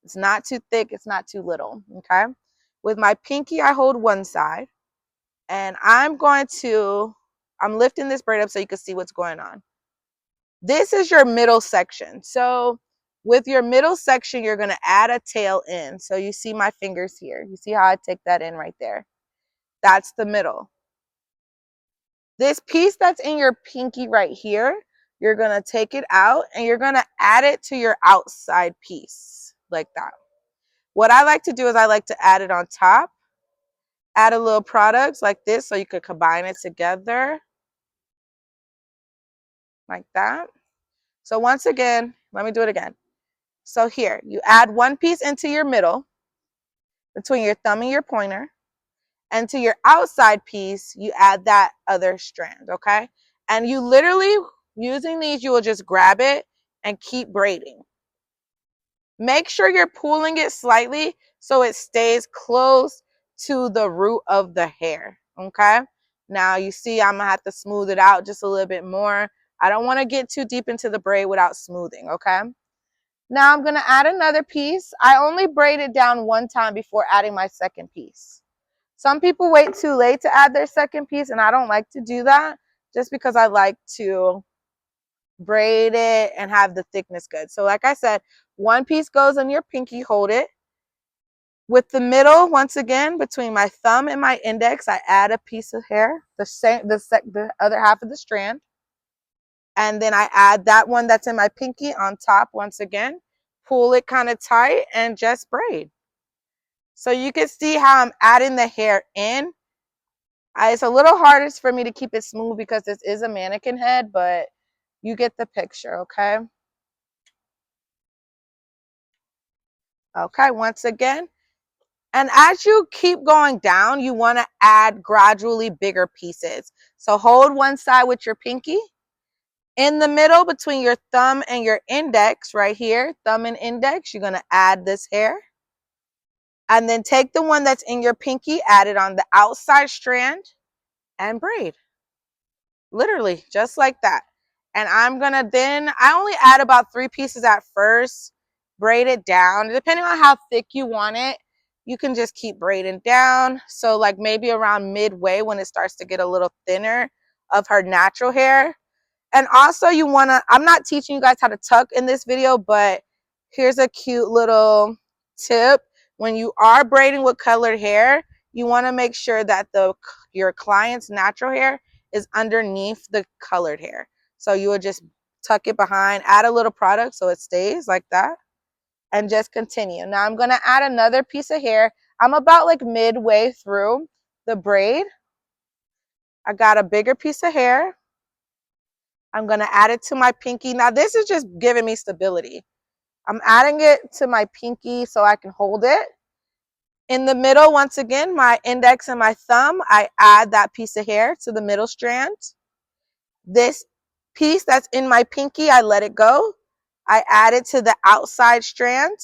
It's not too thick, it's not too little, okay? With my pinky, I hold one side, and I'm lifting this braid up so you can see what's going on. This is your middle section. So with your middle section, you're gonna add a tail in. So you see my fingers here. You see how I take that in right there? That's the middle. This piece that's in your pinky right here, you're gonna take it out and you're gonna add it to your outside piece like that. What I like to do is I like to add it on top, add a little product like this so you could combine it together like that. So once again, let me do it again. So here, you add one piece into your middle between your thumb and your pointer, and to your outside piece, you add that other strand, okay? And you literally, using these, you will just grab it and keep braiding. Make sure you're pulling it slightly so it stays close to the root of the hair, okay? Now you see I'm gonna have to smooth it out just a little bit more. I don't want to get too deep into the braid without smoothing, okay? Now I'm gonna add another piece. I only braid it down one time before adding my second piece. Some people wait too late to add their second piece, and I don't like to do that just because I like to braid it and have the thickness good. So like I said, one piece goes on your pinky, hold it. With the middle, once again, between my thumb and my index, I add a piece of hair, the other half of the strand. And then I add that one that's in my pinky on top once again, pull it kind of tight and just braid. So you can see how I'm adding the hair in. It's a little harder for me to keep it smooth because this is a mannequin head, but you get the picture, okay? Okay, once again. And as you keep going down, you want to add gradually bigger pieces. So hold one side with your pinky. In the middle between your thumb and your index right here, thumb and index, you're going to add this hair. And then take the one that's in your pinky, add it on the outside strand and braid. Literally, just like that. And I'm going to I only add about 3 pieces at first, braid it down. Depending on how thick you want it, you can just keep braiding down. So like maybe around midway when it starts to get a little thinner of her natural hair. And also you want to, I'm not teaching you guys how to tuck in this video, but here's a cute little tip. When you are braiding with colored hair, you want to make sure that your client's natural hair is underneath the colored hair. So you would just tuck it behind, add a little product so it stays like that, and just continue. Now I'm going to add another piece of hair. I'm about like midway through the braid. I got a bigger piece of hair. I'm going to add it to my pinky. Now this is just giving me stability. I'm adding it to my pinky so I can hold it. In the middle, once again, my index and my thumb, I add that piece of hair to the middle strand. This piece that's in my pinky, I let it go. I add it to the outside strand,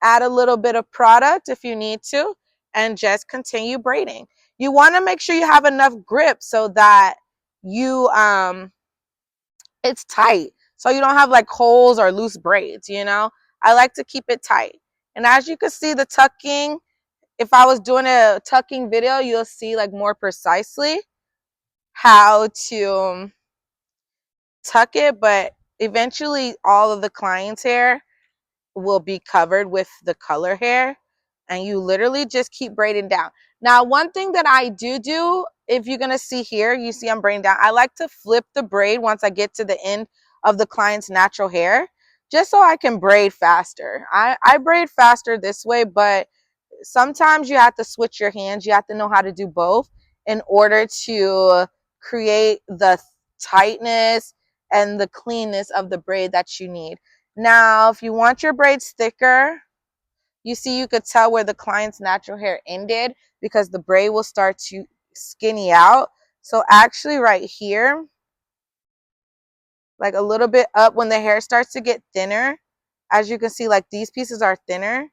add a little bit of product if you need to, and just continue braiding. You want to make sure you have enough grip so that you it's tight, so you don't have like holes or loose braids, you know. I like to keep it tight. And as you can see, the tucking, if I was doing a tucking video, you'll see like more precisely how to tuck it, but eventually all of the client's hair will be covered with the color hair, and you literally just keep braiding down. Now, one thing that I do, if you're gonna see here, you see I'm braiding down, I like to flip the braid once I get to the end of the client's natural hair, just so I can braid faster. I braid faster this way, but sometimes you have to switch your hands. You have to know how to do both in order to create the tightness and the cleanness of the braid that you need. Now, if you want your braids thicker, you see you could tell where the client's natural hair ended because the braid will start to skinny out. So actually right here, like a little bit up when the hair starts to get thinner, as you can see, like these pieces are thinner.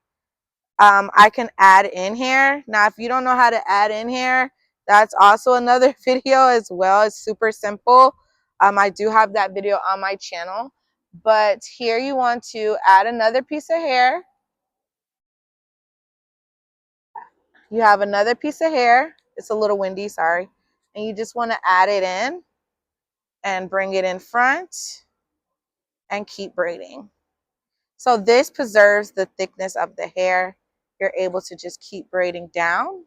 I can add in hair. Now, if you don't know how to add in hair, that's also another video as well. It's super simple. I do have that video on my channel. But here you want to add another piece of hair. You have another piece of hair. It's a little windy, sorry. And you just want to add it in and bring it in front and keep braiding. So this preserves the thickness of the hair. You're able to just keep braiding down.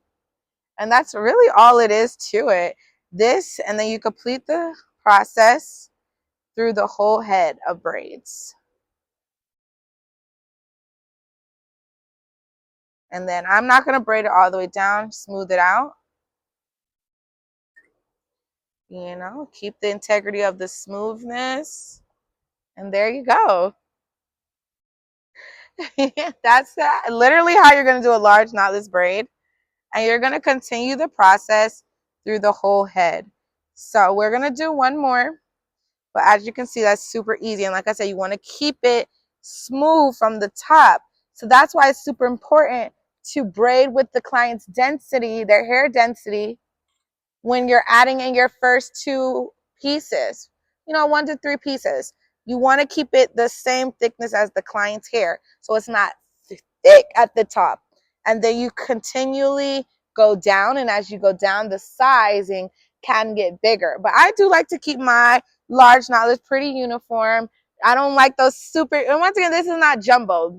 And that's really all it is to it. This, and then you complete the process through the whole head of braids. And then I'm not going to braid it all the way down, smooth it out. You know, keep the integrity of the smoothness. And there you go. That's literally how you're going to do a large knotless braid. And you're going to continue the process through the whole head. So we're going to do one more. But as you can see, that's super easy. And like I said, you want to keep it smooth from the top. So that's why it's super important to braid with the client's density, their hair density, when you're adding in your first two pieces, you know, 1 to 3 pieces. You want to keep it the same thickness as the client's hair, so it's not thick at the top. And then you continually go down, and as you go down, the sizing can get bigger. But I do like to keep my large knotless pretty uniform. I don't like those super, and once again, this is not jumbo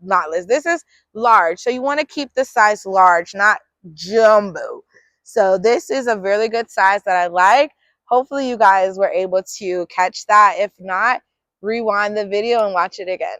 knotless. This is large. So you want to keep the size large, not jumbo. So this is a really good size that I like. Hopefully you guys were able to catch that. If not, rewind the video and watch it again.